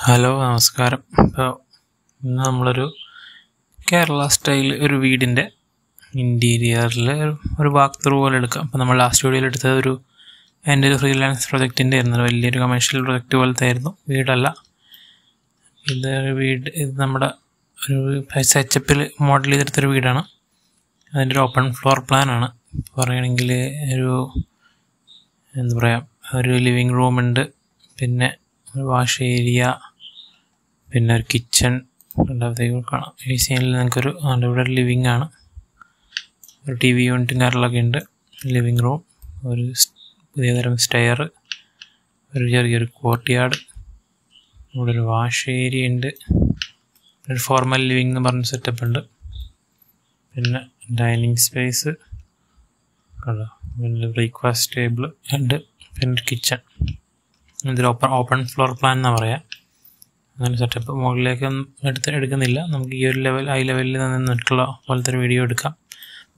Hello നമസ്കാരം. ഇപ്പോൾ ഇന്ന് നമ്മളൊരു കേരള സ്റ്റൈൽ ഒരു വീടിൻ്റെ ഇൻറ്റീരിയറിൽ ഒരു വാക്ക് ത്രൂ പോലെ എടുക്കാം. അപ്പോൾ നമ്മൾ ലാസ്റ്റ് വീഡിയോയിൽ എടുത്തത് എൻ്റെ ഒരു ഫ്രീലാൻസ് പ്രൊജക്റ്റിൻ്റെ ആയിരുന്നു. വലിയൊരു കമേഴ്ഷ്യൽ പ്രൊജക്റ്റ് പോലത്തെ ആയിരുന്നു, വീടല്ല. ഇത് നമ്മുടെ ഒരു സെറ്റപ്പിൽ മോഡൽ ചെയ്തെടുത്തൊരു വീടാണ്. അതിൻ്റെ ഒരു ഓപ്പൺ ഫ്ലോർ പ്ലാനാണ്. പറയുകയാണെങ്കിൽ എന്താ പറയുക, ഒരു ലിവിങ് റൂമുണ്ട്, പിന്നെ ഒരു വാഷ് ഏരിയ, പിന്നെ ഒരു കിച്ചൺ രണ്ടാമത്തേക്ക് കാണാം. ഈ സീനിൽ നിങ്ങൾക്കൊരു ഇവിടെ ഒരു ലിവിങ് ആണ്, ഒരു ടി വി യൂണിറ്റും കാര്യങ്ങളൊക്കെ ഉണ്ട്. ലിവിങ് റൂം, ഒരു പുതിയ തരം സ്റ്റെയർ, ഒരു ചെറിയൊരു കോർട്ട്യാർഡ്, ഇവിടെ ഒരു വാഷ് ഏരിയ ഉണ്ട്, ഒരു ഫോർമൽ ലിവിങ് എന്ന് പറഞ്ഞ സെറ്റപ്പ് ഉണ്ട്, പിന്നെ ഡൈനിങ് സ്പേസ് കണ്ടോ, പിന്നെ ബ്രേക്ക്ഫാസ്റ്റ് ടേബിൾ ഉണ്ട്, പിന്നെ ഒരു കിച്ചൺ. ഇതൊരു ഓപ്പൺ ഫ്ലോർ പ്ലാൻ എന്നാണ് പറയുക. അങ്ങനെ സെറ്റപ്പ് മുകളിലേക്കൊന്നും എടുക്കുന്നില്ല. നമുക്ക് ഈ ഒരു ഹൈ ലെവലിൽ നിന്നിട്ടുള്ള പോലത്തെ ഒരു വീഡിയോ എടുക്കാം.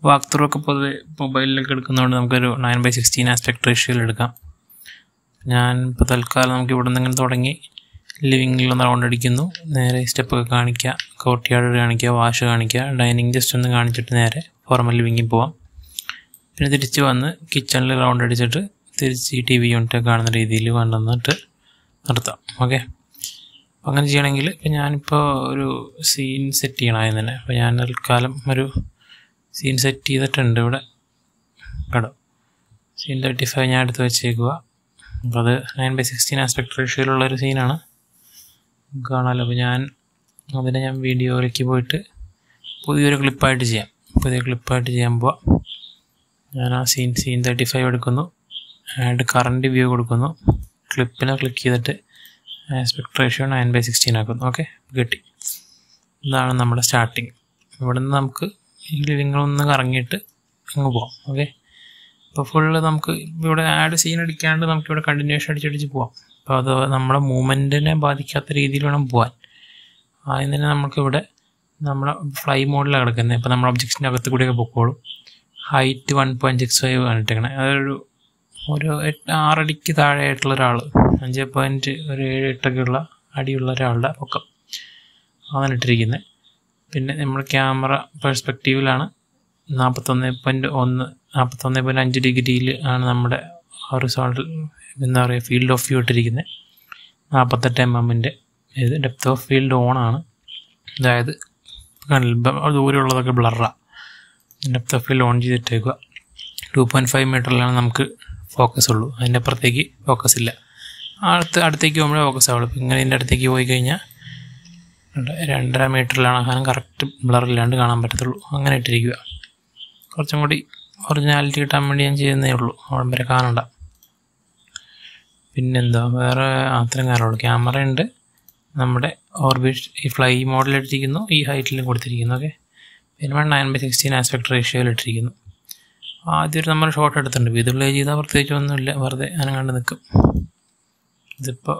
വാക്ക് ത്രൂ ഒക്കെ പൊതുവെ മൊബൈലിലൊക്കെ എടുക്കുന്നതുകൊണ്ട് നമുക്കൊരു 9:16 ആസ്പെക്ട് റേഷ്യോയിൽ എടുക്കാം. ഞാൻ ഇപ്പോൾ തൽക്കാലം നമുക്ക് ഇവിടെ നിന്ന് ഇങ്ങനെ തുടങ്ങി ലിവിങ്ങിലൊന്ന് റൗണ്ട് അടിക്കുന്നു, നേരെ സ്റ്റെപ്പൊക്കെ കാണിക്കുക, കോർട്ട്യാർഡ് കാണിക്കുക, വാഷ് കാണിക്കുക, ഡൈനിങ് ജസ്റ്റ് ഒന്ന് കാണിച്ചിട്ട് നേരെ ഫോർമൽ ലിവിങ്ങിൽ പോവാം. പിന്നെ തിരിച്ച് വന്ന് കിച്ചണിൽ റൗണ്ട് അടിച്ചിട്ട് തിരിച്ച് ഈ ടി വി യൂണിറ്റ് കാണുന്ന രീതിയിൽ കൊണ്ടുവന്നിട്ട് നിർത്താം. ഓക്കെ, അങ്ങനെ ചെയ്യണമെങ്കിൽ ഇപ്പം ഞാനിപ്പോൾ ഒരു സീൻ സെറ്റ് ചെയ്യണം ആദ്യം തന്നെ. അപ്പോൾ ഞാൻ തൽക്കാലം ഒരു സീൻ സെറ്റ് ചെയ്തിട്ടുണ്ട്. ഇവിടെ കേട്ടോ, സീൻ 35 ഞാൻ എടുത്ത് വെച്ചേക്കുക. അപ്പോൾ അത് 9:16 ആസ്പെക്ട് റേഷ്യോയിലുള്ളൊരു സീനാണ്, കാണാമല്ലോ. അപ്പോൾ അതിനെ ഞാൻ വീഡിയോയിലേക്ക് പോയിട്ട് പുതിയൊരു ക്ലിപ്പായിട്ട് ചെയ്യുമ്പോൾ ഞാൻ ആ സീൻ 35 എടുക്കുന്നു, ആഡ് കറണ്ട് വ്യൂ കൊടുക്കുന്നു, ക്ലിപ്പിനെ ക്ലിക്ക് ചെയ്തിട്ട് ആസ്പെക്ട് റേഷ്യോ 9:16 ആക്കുന്നു. ഓക്കെ, കിട്ടി. ഇതാണ് നമ്മുടെ സ്റ്റാർട്ടിങ്. ഇവിടെ നിന്ന് നമുക്ക് ഈ ലിവിങ് റൂമിൽ കറങ്ങിയിട്ട് അങ്ങ് പോവാം. ഓക്കെ, അപ്പോൾ ഫുള്ള് നമുക്ക് ഇവിടെ ആഡ് സീൻ അടിക്കാണ്ട് നമുക്കിവിടെ കണ്ടിന്യൂഷൻ അടിച്ചടിച്ച് പോവാം. അപ്പോൾ അത് നമ്മുടെ മൂവ്മെൻറ്റിനെ ബാധിക്കാത്ത രീതിയിൽ വേണം പോകാൻ. ആദ്യം തന്നെ നമുക്കിവിടെ നമ്മുടെ ഫ്ലൈ മോഡിലാണ് കിടക്കുന്നത്. ഇപ്പോൾ നമ്മുടെ ഒബ്ജക്റ്റിൻ്റെ അകത്ത് കൂടിയൊക്കെ പൊക്കോളും. ഹൈറ്റ് 1.65 കാണിട്ടേക്കണേ. അതൊരു 6 അടിക്ക് താഴെയായിട്ടുള്ള ഒരാൾ, 5.7-8 അടിയുള്ള ഒരാളുടെ പൊക്കം അതാണ് ഇട്ടിരിക്കുന്നത്. പിന്നെ നമ്മൾ ക്യാമറ പെർസ്പെക്റ്റീവിലാണ് 41.5 ഡിഗ്രിയിൽ ആണ് നമ്മുടെ ഹൊറിസോണ്ടൽ എന്താ പറയുക ഫീൽഡ് ഓഫ് വ്യൂ ഇട്ടിരിക്കുന്നത്. 48 mm ഇത് ഡെപ്ത് ഓഫ് ഫീൽഡ് ഓണാണ്. അതായത് ദൂരമുള്ളതൊക്കെ ബ്ലറാണ്. ഡെപ്ത് ഓഫ് ഫീൽഡ് ഓൺ ചെയ്തിട്ടേക്കുക. 2.5 മീറ്ററിലാണ് നമുക്ക് ഫോക്കസ് ഉള്ളൂ, അതിൻ്റെ അപ്പുറത്തേക്ക് ഫോക്കസ് ഇല്ല. അടുത്തേക്ക് പോകുമ്പോഴേ ഫോക്കസ് ആവുള്ളൂ. ഇപ്പം ഇങ്ങനെ ഇതിൻ്റെ അടുത്തേക്ക് പോയി കഴിഞ്ഞാൽ 2.5 മീറ്ററിലാണ് അങ്ങനെ കറക്റ്റ് ബ്ലറില്ലാണ്ട് കാണാൻ പറ്റത്തുള്ളൂ. അങ്ങനെ ഇട്ടിരിക്കുക. കുറച്ചും കൂടി ഒറിജിനാലിറ്റി കിട്ടാൻ വേണ്ടി ഞാൻ ചെയ്യുന്നേ ഉള്ളൂ, അവിടെ വരെ കാണണ്ട. പിന്നെന്താ വേറെ അത്രയും കാര്യമുള്ളൂ. ക്യാമറ ഉണ്ട്, നമ്മുടെ ഓർബിറ്റ് ഈ ഫ്ലൈ മോഡലിട്ടിരിക്കുന്നു, ഈ ഹൈറ്റിലും കൊടുത്തിരിക്കുന്നു. ഓക്കെ, പിന്നെ 9:16 ആസ്പെക്ട് റേഷ്യോയിൽ ഇട്ടിരിക്കുന്നു. ആദ്യം നമ്മൾ ഷോട്ട് എടുത്തിട്ടുണ്ട്. വിഷ്വലൈസ് ചെയ്താൽ പ്രത്യേകിച്ച് ഒന്നുമില്ല, വെറുതെ അനങ്ങാണ്ട് നിൽക്കും. ഇതിപ്പോൾ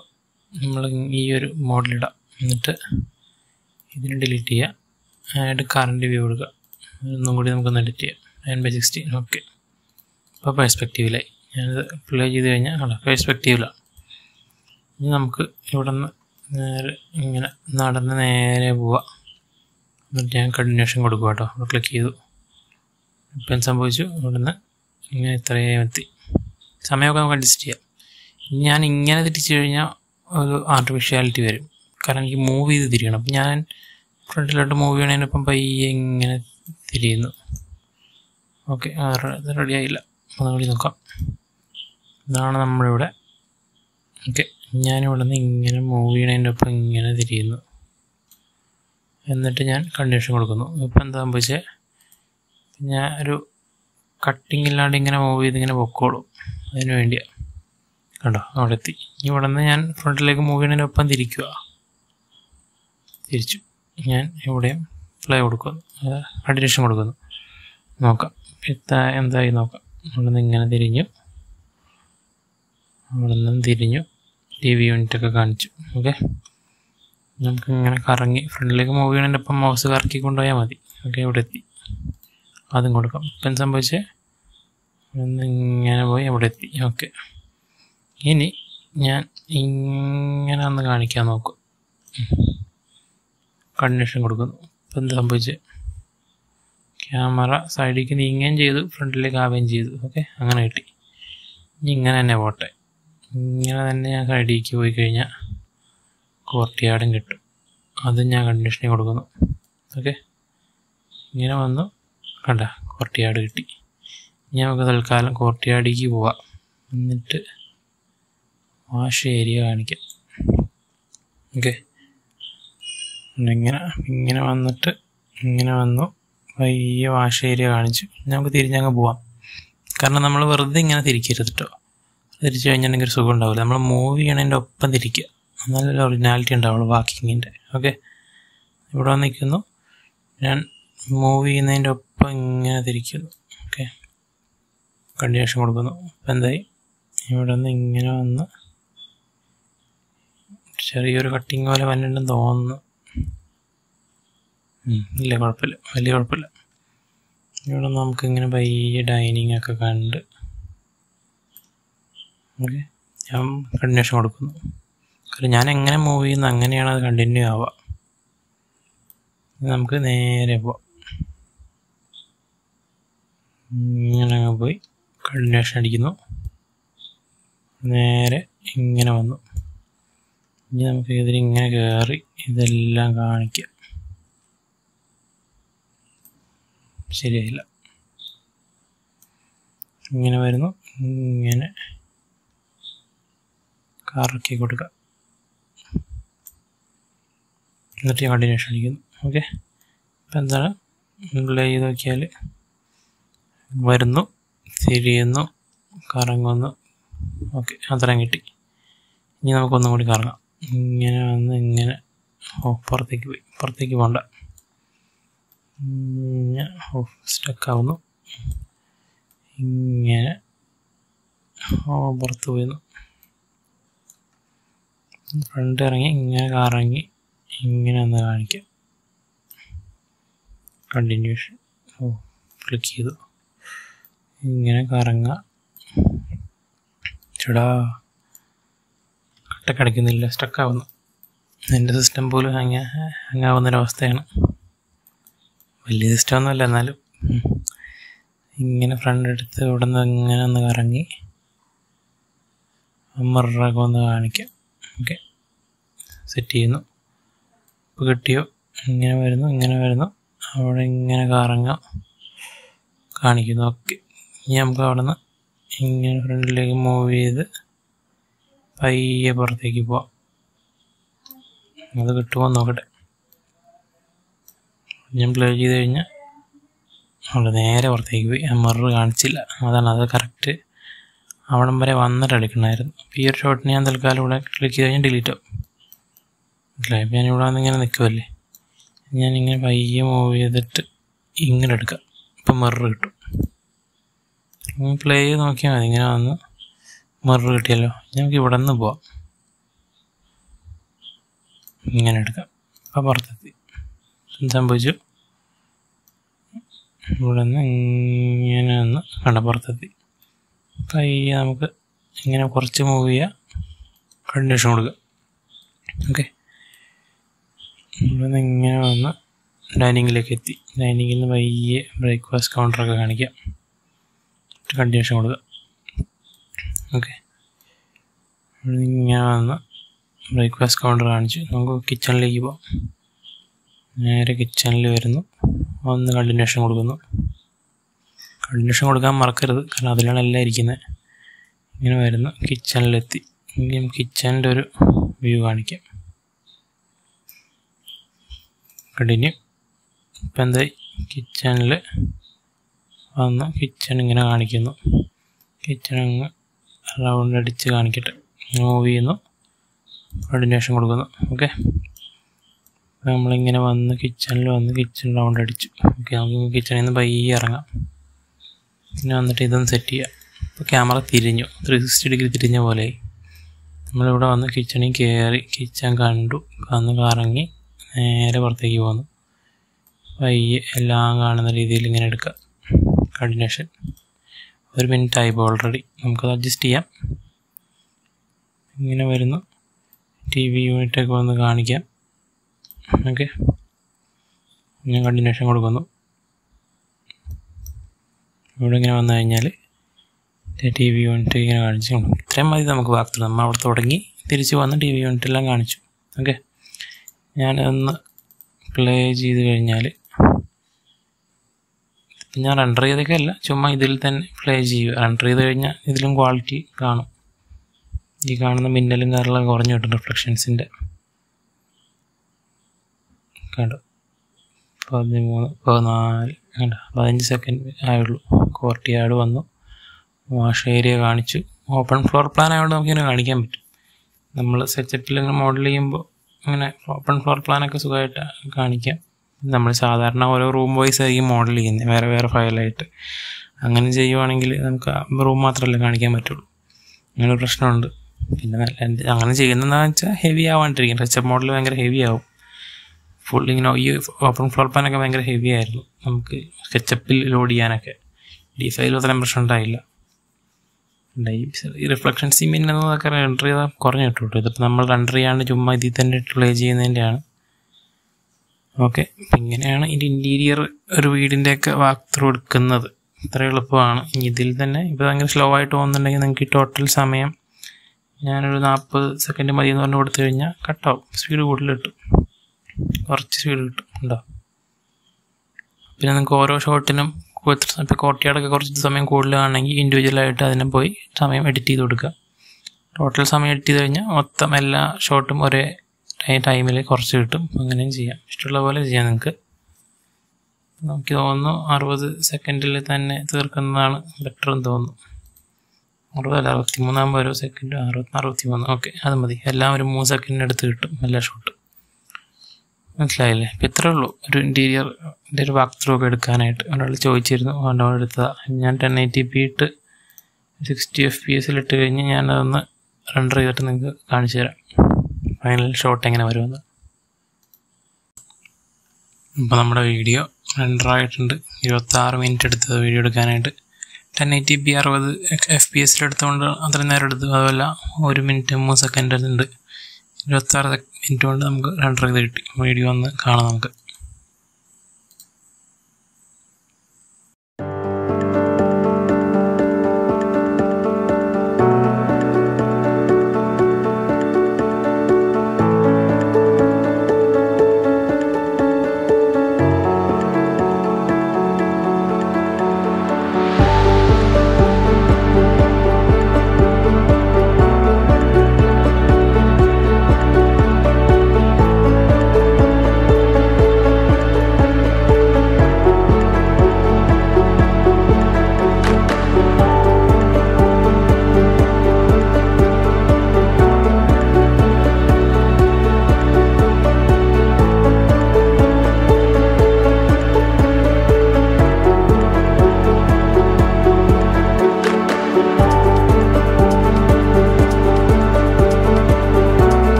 നമ്മൾ ഈ ഒരു മോഡലിടാം, എന്നിട്ട് ഇതിന് ഡിലീറ്റ് ചെയ്യുക, ആഡ് കറണ്ട് വ്യൂ കൊടുക്കുക. ഒന്നും കൂടി നമുക്കൊന്ന് എഡിറ്റ് ചെയ്യാം. 9:16. ഓക്കെ, ഇപ്പോൾ പെർസ്പെക്റ്റീവിലായി. ഞാനിത് പ്ലേ ചെയ്ത് കഴിഞ്ഞാൽ പെർസ്പെക്റ്റീവിലാണ്. ഇനി നമുക്ക് ഇവിടെ നിന്ന് നേരെ ഇങ്ങനെ നടന്ന് നേരെ പോവാം. എന്നിട്ട് ഞാൻ കണ്ടിന്യൂഷൻ കൊടുക്കുക കേട്ടോ. അവിടെ ക്ലിക്ക് ചെയ്തു. ഇപ്പം സംഭവിച്ചു, ഇവിടുന്ന് ഇങ്ങനെ ഇത്രയും എത്തി. സമയമൊക്കെ നമുക്ക് അഡ്ജസ്റ്റ് ചെയ്യാം. ഞാൻ ഇങ്ങനെ തിരിച്ചു കഴിഞ്ഞാൽ ഒരു ആർട്ടിഫിഷ്യാലിറ്റി വരും, കാരണം എനിക്ക് മൂവ് ചെയ്ത് തിരിയണം. അപ്പം ഞാൻ ഫ്രണ്ടിലോട്ട് മൂവ് ചെയ്യണതിനൊപ്പം പയ്യെ ഇങ്ങനെ തിരിയുന്നു. ഓക്കെ, അത് റെഡി ആയില്ല, അതുകൂടി നോക്കാം. ഇതാണ് നമ്മളിവിടെ. ഓക്കെ, ഞാനിവിടെ നിന്ന് ഇങ്ങനെ മൂവ് ചെയ്യണതിൻ്റെ ഒപ്പം ഇങ്ങനെ തിരിയുന്നു, എന്നിട്ട് ഞാൻ കണ്ടിന്യൂഷൻ കൊടുക്കുന്നു. ഇപ്പം എന്താ സംഭവിച്ചത്, ഞാൻ ഒരു കട്ടിങ് ഇല്ലാണ്ട് ഇങ്ങനെ മൂവ് ചെയ്ത് ഇങ്ങനെ പൊക്കോളും, അതിന് വേണ്ടിയാണ്. കണ്ടോ, അവിടെ എത്തി. ഇവിടെ നിന്ന് ഞാൻ ഫ്രണ്ടിലേക്ക് മൂവ് ചെയ്യുന്നതിനൊപ്പം തിരിച്ചു. ഞാൻ ഇവിടെയും പ്ലേ കൊടുക്കുന്നു, കണ്ടിന്യൂഷൻ കൊടുക്കുന്നു. നോക്കാം എന്തായി നോക്കാം. അവിടെ നിന്ന് ഇങ്ങനെ തിരിഞ്ഞു, അവിടെ നിന്നും തിരിഞ്ഞു, ടി വി യൂണിറ്റൊക്കെ കാണിച്ചു. ഓക്കെ, നമുക്കിങ്ങനെ കറങ്ങി ഫ്രണ്ടിലേക്ക് മൂവ് ചെയ്യുന്നതിൻ്റെ ഒപ്പം മൗസ് കറക്കി കൊണ്ടുപോയാൽ മതി. ഓക്കെ, ഇവിടെ എത്തി. അതും കൊടുക്കാം. ഇപ്പം സംഭവിച്ചേ ഇങ്ങനെ പോയി അവിടെ എത്തി. ഓക്കെ, ഇനി ഞാൻ ഇങ്ങനെ ഒന്ന് കാണിക്കാൻ നോക്കും. കണ്ടിന്യൂഷൻ കൊടുക്കുന്നു. ഇപ്പം എന്ത് സംഭവിച്ചത്? ക്യാമറ സൈഡിലേക്ക് നീങ്ങുകയും ചെയ്തു, ഫ്രണ്ടിലേക്ക് ആവുകയും ചെയ്തു. ഓക്കെ, അങ്ങനെ കിട്ടി. ഇനി ഇങ്ങനെ തന്നെ പോട്ടെ. ഇങ്ങനെ തന്നെ ഞാൻ സൈഡിലേക്ക് പോയി കഴിഞ്ഞാൽ കോർട്ട്യാർഡും കിട്ടും. അതും ഞാൻ കണ്ടിന്യൂഷനിൽ കൊടുക്കുന്നു. ഓക്കെ, ഇങ്ങനെ വന്നു, കണ്ട കോർട്ട്യാർഡ് കിട്ടി. ഇനി നമുക്ക് തൽക്കാലം കോർട്ട്യാർഡിലേക്ക് പോവാം. എന്നിട്ട് വാഷ് ഏരിയ കാണിക്കാം. ഓക്കെ, ഇങ്ങനെ വന്നിട്ട് ഇങ്ങനെ വന്നു, പയ്യെ വാഷ് ഏരിയ കാണിച്ചു. നമുക്ക് തിരിഞ്ഞങ്ങ് പോവാം. കാരണം നമ്മൾ വെറുതെ ഇങ്ങനെ തിരിക്കരുത് കേട്ടോ. തിരിച്ചു കഴിഞ്ഞിട്ടുണ്ടെങ്കിൽ ഒരു സുഖം ഉണ്ടാവില്ല. നമ്മൾ മൂവ് ചെയ്യണതിൻ്റെ ഒപ്പം തിരിക്കുക, നല്ലൊരു ഒറിജിനാലിറ്റി ഉണ്ടാവുള്ളൂ വാക്കിങ്ങിൻ്റെ. ഓക്കെ, ഇവിടെ വന്ന് നിൽക്കുന്നു, ഞാൻ മൂവ് ചെയ്യുന്നതിൻ്റെ ഒപ്പം ഇങ്ങനെ തിരിക്കുന്നു. ഓക്കെ, കണ്ടിന്യൂഷൻ കൊടുക്കുന്നു. അപ്പം എന്തായി? ഇവിടെ നിന്ന് ഇങ്ങനെ വന്ന് ചെറിയൊരു കട്ടിങ് പോലെ വന്നിട്ടുണ്ടെന്ന് തോന്നുന്നു. ഇല്ല, കുഴപ്പമില്ല, വലിയ കുഴപ്പമില്ല. ഇവിടെ നമുക്കിങ്ങനെ പയ്യെ ഡൈനിങ് ഒക്കെ കണ്ട് ഓക്കെ, ഞാൻ കണ്ടിന്യൂഷൻ കൊടുക്കുന്നു. കാരണം ഞാൻ എങ്ങനെ മൂവ് ചെയ്യുന്നു അങ്ങനെയാണ് അത് കണ്ടിന്യൂ ആവുക. നമുക്ക് നേരെ പോവാം. ഇങ്ങനെ അങ്ങ് പോയി കണ്ടിന്യൂഷൻ അടിക്കുന്നു. നേരെ ഇങ്ങനെ വന്നു. ഇനി നമുക്ക് ഇതിലിങ്ങനെ കയറി ഇതെല്ലാം കാണിക്കാം. ശരിയായില്ല. ഇങ്ങനെ വരുന്നു, ഇങ്ങനെ കറക്കി കൊടുക്കുക. എന്നിട്ട് ഞാൻ കണ്ടിന്യൂഷൻ അടിക്കുന്നു. ഓക്കെ, ഇപ്പം എന്താണ് പ്ലേ ചെയ്ത് നോക്കിയാൽ വരുന്നു, തിരിയുന്നു, കറങ്ങുന്നു. ഓക്കെ, അത്രയും കിട്ടി. ഇനി നമുക്കൊന്നും കൂടി കറങ്ങാം. ഇങ്ങനെ വന്ന് ഇങ്ങനെ പുറത്തേക്ക് പോയി, പുറത്തേക്ക് പോകണ്ട, സ്റ്റക്കാവുന്നു. ഇങ്ങനെ പുറത്ത് പോയിരുന്നു, ഫ്രണ്ട് ഇറങ്ങി ഇങ്ങനെ കറങ്ങി ഇങ്ങനെ ഒന്ന് കാണിക്കാം. കണ്ടിന്യൂഷൻ ക്ലിക്ക് ചെയ്തു, ഇങ്ങനെ കറങ്ങുക. ചേടാ കട്ടക്കടിക്കുന്നില്ല, സ്റ്റക്കാവുന്നു. എൻ്റെ സിസ്റ്റം പോലും ഹങ്ങാവുന്നൊരവസ്ഥയാണ്. വലിയ സിസ്റ്റമൊന്നുമല്ല, എന്നാലും ഇങ്ങനെ ഫ്രണ്ട് എടുത്ത് ഇവിടെ നിന്ന് ഇങ്ങനെ ഒന്ന് കറങ്ങി മിററൊക്കെ ഒന്ന് കാണിക്കാം. ഓക്കെ, സെറ്റ് ചെയ്യുന്നു. ഇപ്പോൾ കിട്ടിയോ? ഇങ്ങനെ വരുന്നു, ഇങ്ങനെ വരുന്നു, അവിടെ ഇങ്ങനെ കറങ്ങാം, കാണിക്കുന്നു. ഓക്കെ, ഇനി നമുക്ക് അവിടെ നിന്ന് ഇങ്ങനെ ഫ്രണ്ടിലേക്ക് മൂവ് ചെയ്ത് പയ്യെ പുറത്തേക്ക് പോവാം. അത് കിട്ടുമോ നോക്കട്ടെ. ഞാൻ പ്ലേ ചെയ്ത് കഴിഞ്ഞാൽ അവിടെ നേരെ പുറത്തേക്ക് പോയി. ആ മിറർ കാണിച്ചില്ല, അതാണ്. അത് കറക്റ്റ് അവിടം വരെ വന്നിട്ട് എടുക്കണമായിരുന്നു. അപ്പോൾ ഈ ഒരു ഷോട്ടിന് ഞാൻ തൽക്കാലം ഇവിടെ ക്ലിക്ക് ചെയ്ത് കഴിഞ്ഞാൽ ഡിലീറ്റ് ആവും. മനസ്സിലായി? അപ്പോൾ ഞാനിവിടെ വന്ന് ഇങ്ങനെ നിൽക്കുമല്ലേ, ഞാനിങ്ങനെ പയ്യെ മൂവ് ചെയ്തിട്ട് ഇങ്ങനെ എടുക്കാം. ഇപ്പം മിറർ കിട്ടും. പ്ലേ ചെയ്ത് നോക്കിയാൽ മതി. ഇങ്ങനെ വന്ന് മിറർ കിട്ടിയല്ലോ, നമുക്ക് ഇവിടെ നിന്ന് പോവാം. ഇങ്ങനെ എടുക്കാം. അപ്പം പുറത്തെത്തി. സംഭവിച്ചു, ഇവിടെ നിന്ന് ഇങ്ങനെ ഒന്ന് പുറത്തെത്തി. പയ്യെ നമുക്ക് ഇങ്ങനെ കുറച്ച് മൂവ് ചെയ്യാം, കണ്ടിന്യൂഷൻ കൊടുക്കുക. ഓക്കെ, ഇവിടെ നിന്ന് ഇങ്ങനെ വന്ന് ഡൈനിങ്ങിലേക്ക് എത്തി. ഡൈനിങ്ങിൽ നിന്ന് പയ്യെ ബ്രേക്ക്ഫാസ്റ്റ് കൗണ്ടറൊക്കെ കാണിക്കാം, കണ്ടിന്യൂഷൻ കൊടുക്കുക. ഓക്കെ, ഇവിടെ ഇങ്ങനെ വന്ന് ബ്രേക്ക്ഫാസ്റ്റ് കൗണ്ടർ കാണിച്ചു. നമുക്ക് കിച്ചണിലേക്ക് പോകാം. നേരെ കിച്ചണിൽ വരുന്നു, ഒന്ന് കണ്ടിന്യൂഷൻ കൊടുക്കുന്നു. കണ്ടിന്യൂഷൻ കൊടുക്കാൻ മറക്കരുത്, കാരണം അതിലാണ് എല്ലാം ഇരിക്കുന്നത്. ഇങ്ങനെ വരുന്നു, കിച്ചണിലെത്തി. ഇനി കിച്ചണിൻ്റെ ഒരു വ്യൂ കാണിക്കാം. കണ്ടിന്യൂ. ഇപ്പം എന്തായി? കിച്ചണിൽ വന്ന് കിച്ചൺ ഇങ്ങനെ കാണിക്കുന്നു. കിച്ചൺ അങ്ങ് റൗണ്ട് അടിച്ച് കാണിക്കട്ടെ. മൂവ് ചെയ്യുന്നു, കണ്ടിന്യൂഷൻ കൊടുക്കുന്നു. ഓക്കെ, നമ്മളിങ്ങനെ വന്ന് കിച്ചണിൽ വന്ന് കിച്ചൺ റൗണ്ട് അടിച്ചു. ഓക്കെ, നമുക്ക് കിച്ചണിൽ നിന്ന് പയ്യെ ഇറങ്ങാം. പിന്നെ വന്നിട്ട് ഇതൊന്ന് സെറ്റ് ചെയ്യാം. ഇപ്പോൾ ക്യാമറ തിരിഞ്ഞു, 360 ഡിഗ്രി തിരിഞ്ഞ പോലെയായി. നമ്മളിവിടെ വന്ന് കിച്ചണിൽ കയറി കിച്ചൺ കണ്ടു, വന്ന് കറങ്ങി നേരെ പുറത്തേക്ക് പോന്നു. പയ്യെ എല്ലാം കാണുന്ന രീതിയിൽ ഇങ്ങനെ എടുക്കുക. കണ്ടിന്യൂഷൻ 1 മിനിറ്റ് ആയിപ്പോൾ ഓൾറെഡി. നമുക്കത് അഡ്ജസ്റ്റ് ചെയ്യാം. ഇങ്ങനെ വരുന്നു, TV യൂണിറ്റൊക്കെ വന്ന് കാണിക്കാം. ഓക്കെ, ഞാൻ കണ്ടിന്യൂഷൻ കൊടുക്കുന്നു. ഇവിടെ ഇങ്ങനെ വന്നു കഴിഞ്ഞാൽ TV യൂണിറ്റ് ഇങ്ങനെ കാണിച്ചു. ഇത്രയും മതി നമുക്ക് വാക്ക് ത്രൂ. നമ്മൾ അവിടെ തുടങ്ങി തിരിച്ച് വന്ന് TV യൂണിറ്റ് എല്ലാം കാണിച്ചു. ഓക്കെ, ഞാനതൊന്ന് പ്ലേ ചെയ്ത് കഴിഞ്ഞാൽ ഞാൻ റണ്ടർ ചെയ്തൊക്കെ അല്ല, ചുമ്മാ ഇതിൽ തന്നെ പ്ലേ ചെയ്യുക. റണ്ടർ ചെയ്ത് കഴിഞ്ഞാൽ ഇതിലും ക്വാളിറ്റി കാണും. ഈ കാണുന്ന മിന്നലും കാര്യങ്ങളൊക്കെ കുറഞ്ഞു കിട്ടും റിഫ്ലക്ഷൻസിൻ്റെ. കണ്ടോ, 13, 14 കണ്ടോ, 15 സെക്കൻഡ് ആയുള്ളൂ. കോർട്ട്യാർഡ് വന്നു, വാഷ് ഏരിയ കാണിച്ചു. ഓപ്പൺ ഫ്ലോർ പ്ലാൻ ആയതുകൊണ്ട് നമുക്കിങ്ങനെ കാണിക്കാൻ പറ്റും. നമ്മൾ സെറ്റപ്പിൽ ഇങ്ങനെ മോഡൽ ചെയ്യുമ്പോൾ അങ്ങനെ ഓപ്പൺ ഫ്ലോർ പ്ലാനൊക്കെ സുഖമായിട്ട് കാണിക്കാം. നമ്മൾ സാധാരണ ഓരോ റൂം വൈസ് ആയിരിക്കും മോഡൽ ചെയ്യുന്നത്, വേറെ വേറെ ഫയലായിട്ട്. അങ്ങനെ ചെയ്യുവാണെങ്കിൽ നമുക്ക് റൂം മാത്രമല്ല കാണിക്കാൻ പറ്റുള്ളൂ. അങ്ങനെ ഒരു പ്രശ്നമുണ്ട്. പിന്നെ അങ്ങനെ ചെയ്യുന്നതെന്ന് വെച്ചാൽ ഹെവി ആവാണ്ടിരിക്കും. സെറ്റപ്പ് മോഡൽ ഭയങ്കര ഹെവി ആവും. ഫുൾ ഇങ്ങനെ ഈ ഓപ്പൺ ഫ്ലോർ പ്ലാനൊക്കെ ഭയങ്കര ഹെവി ആയിരുന്നു നമുക്ക് സ്കെച്ചപ്പിൽ ലോഡ് ചെയ്യാനൊക്കെ. D5 അത്രയും പ്രശ്നം ഉണ്ടായില്ല. ഈ റിഫ്ലക്ഷൻസ് മിന്നതൊക്കെ റെൻഡർ ചെയ്താൽ കുറഞ്ഞു കിട്ടും. ഇതിപ്പോൾ നമ്മൾ റെൻഡർ ചെയ്യാണ്ട് ചുമ്മാ ഇതിൽ തന്നെ പ്ലേ ചെയ്യുന്നതിൻ്റെയാണ്. ഓക്കെ, ഇങ്ങനെയാണ് ഇതിൻ്റെ ഇൻറ്റീരിയർ ഒരു വീടിൻ്റെയൊക്കെ വാക്ക് ത്രൂ എടുക്കുന്നത്. ഇത്ര എളുപ്പമാണ്. ഇതിൽ തന്നെ ഇപ്പോൾ ഭയങ്കര സ്ലോ ആയിട്ട് പോകുന്നുണ്ടെങ്കിൽ നിങ്ങൾക്ക് ഈ ടോട്ടൽ സമയം ഞാനൊരു 40 സെക്കൻഡ് മതി എന്ന് പറഞ്ഞ് കൊടുത്തു കഴിഞ്ഞാൽ കട്ടാവും. സ്പീഡ് കൂടുതൽ കിട്ടും, കുറച്ച് സ്പീഡ് കിട്ടും. ഉണ്ടോ? പിന്നെ നിങ്ങൾക്ക് ഓരോ ഷോട്ടിനും ഇപ്പോൾ കോർട്ട്യാർഡൊക്കെ കുറച്ച് സമയം കൂടുതലാണെങ്കിൽ ഇൻഡിവിജ്വലായിട്ട് അതിനെ പോയി സമയം എഡിറ്റ് ചെയ്ത് കൊടുക്കുക. ടോട്ടൽ സമയം എഡിറ്റ് ചെയ്ത് കഴിഞ്ഞാൽ മൊത്തം എല്ലാ ഷോട്ടും ഒരേ ടൈമിൽ കുറച്ച് കിട്ടും. അങ്ങനെയും ചെയ്യാം, ഇഷ്ടമുള്ള പോലെ ചെയ്യാം. നിങ്ങൾക്ക് നമുക്ക് തോന്നുന്നു 60 സെക്കൻഡിൽ തന്നെ തീർക്കുന്നതാണ് ബെറ്റർ എന്ന് തോന്നുന്നു. 60 അല്ല, 63 ആകുമ്പോൾ ഒരു സെക്കൻഡ്, 63. ഓക്കെ, അത് മതി. എല്ലാം ഒരു 3 സെക്കൻഡിനടുത്ത് കിട്ടും എല്ലാ ഷോട്ടും. മനസ്സിലായില്ലേ? ഇപ്പം ഇത്രേ ഉള്ളൂ ഒരു ഇൻറ്റീരിയറിൻ്റെ ഒരു വാക്ക് ത്രൂ ഒക്കെ എടുക്കാനായിട്ട്. ഒരാൾ ചോദിച്ചിരുന്നു, ഡൗൺ എടുത്തതാണ്. ഞാൻ 1080p ഇട്ട് 60 FPS ഇട്ട് കഴിഞ്ഞ് ഞാനതൊന്ന് റെൻഡർ ചെയ്തിട്ട് നിങ്ങൾക്ക് കാണിച്ചു തരാം ഫൈനൽ ഷോട്ട് എങ്ങനെ വരുമെന്ന്. ഇപ്പോൾ നമ്മുടെ വീഡിയോ റെൻഡറായിട്ടുണ്ട്. 26 മിനിറ്റ് എടുത്തത് വീഡിയോ എടുക്കാനായിട്ട്. 1080p 60 FPS എടുത്തുകൊണ്ട് അത്രയും നേരം എടുത്തു. അതുമല്ല 1 മിനിറ്റ് 3 സെക്കൻഡ് ഉണ്ട്. 26 മിനിറ്റ് കൊണ്ട് നമുക്ക് റെൻഡർ ചെയ്ത് കിട്ടി. വീഡിയോ ഒന്ന് കാണാം നമുക്ക്.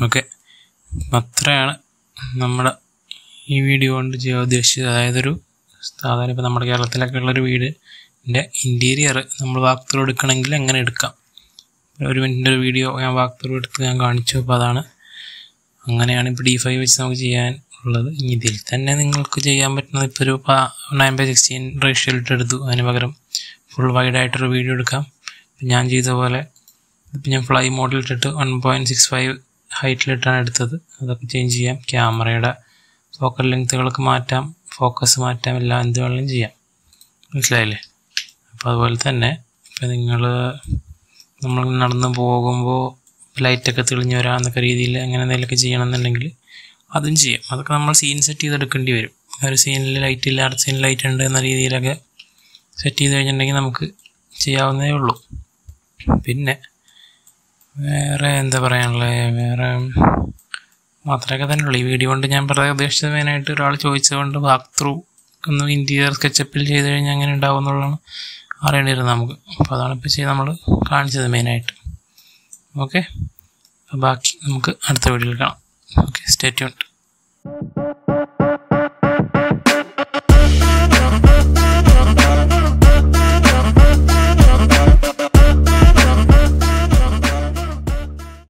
ഓക്കെ, അത്രയാണ് നമ്മുടെ ഈ വീഡിയോ കൊണ്ട് ചെയ്യാൻ ഉദ്ദേശിച്ചത്. അതായത് ഒരു സാധാരണ ഇപ്പോൾ നമ്മുടെ കേരളത്തിലൊക്കെ ഉള്ളൊരു വീടിൻ്റെ ഇൻറ്റീരിയർ നമ്മൾ വാക്ക് ത്രൂ എടുക്കണമെങ്കിൽ എങ്ങനെ എടുക്കാം. 1 മിനിറ്റിൻ്റെ ഒരു വീഡിയോ ഞാൻ വാക്ക് ത്രൂ എടുത്ത് ഞാൻ കാണിച്ചു. അപ്പോൾ അതാണ്, അങ്ങനെയാണ് ഇപ്പോൾ D5 വെച്ച് നമുക്ക് ചെയ്യാൻ ഉള്ളത്. ഇതിൽ തന്നെ നിങ്ങൾക്ക് ചെയ്യാൻ പറ്റുന്നത് ഇപ്പോൾ ഒരു 9:16 റേഷ്യോയിലിട്ട് എടുത്തു. അതിന് പകരം ഫുൾ വൈഡായിട്ടൊരു വീഡിയോ എടുക്കാം. ഞാൻ ചെയ്ത പോലെ ഇപ്പം ഞാൻ ഫ്ലൈ മോഡിലിട്ടിട്ട് 1.65 ഹൈറ്റിലിട്ടാണ് എടുത്തത്. അതൊക്കെ ചേഞ്ച് ചെയ്യാം. ക്യാമറയുടെ ഫോക്കൽ ലെങ്ത്തുകളൊക്കെ മാറ്റാം, ഫോക്കസ് മാറ്റാം, എല്ലാം എന്ത് വേണമെങ്കിലും ചെയ്യാം. മനസ്സിലായില്ലേ? അപ്പോൾ അതുപോലെ തന്നെ ഇപ്പം നമ്മൾ നടന്ന് പോകുമ്പോൾ ലൈറ്റൊക്കെ തെളിഞ്ഞ് വരാമെന്നൊക്കെ രീതിയിൽ അങ്ങനെ എന്തെങ്കിലുമൊക്കെ ചെയ്യണമെന്നുണ്ടെങ്കിൽ അതും ചെയ്യാം. അതൊക്കെ നമ്മൾ സീൻ സെറ്റ് ചെയ്തെടുക്കേണ്ടി വരും. ഒരു സീനിൽ ലൈറ്റ് ഇല്ല, അടുത്ത സീനിൽ ലൈറ്റ് ഉണ്ട് എന്ന രീതിയിലൊക്കെ സെറ്റ് ചെയ്ത് കഴിഞ്ഞിട്ടുണ്ടെങ്കിൽ നമുക്ക് ചെയ്യാവുന്നതേ ഉള്ളൂ. പിന്നെ വേറെ എന്താ പറയാനുള്ളത്, വേറെ മാത്രമൊക്കെ തന്നെ ഉള്ളൂ. ഈ വീഡിയോ കൊണ്ട് ഞാൻ പറയാൻ ഉദ്ദേശിച്ചത് മെയിനായിട്ട് ഒരാൾ ചോദിച്ചതുകൊണ്ട് വാക്ക് ത്രൂ ഒന്ന് ഇൻറ്റീരിയർ സ്കെച്ചപ്പിൽ ചെയ്ത് കഴിഞ്ഞാൽ അങ്ങനെ ഉണ്ടാവും എന്നുള്ളതാണ് അറിയേണ്ടിയിരുന്നത് നമുക്ക്. അപ്പോൾ അതാണ് ഇപ്പോൾ നമ്മൾ കാണിച്ചത് മെയിനായിട്ട്. ഓക്കെ, ബാക്കി നമുക്ക് അടുത്ത വീഡിയോയിൽ കാണാം. Okay, stay tuned.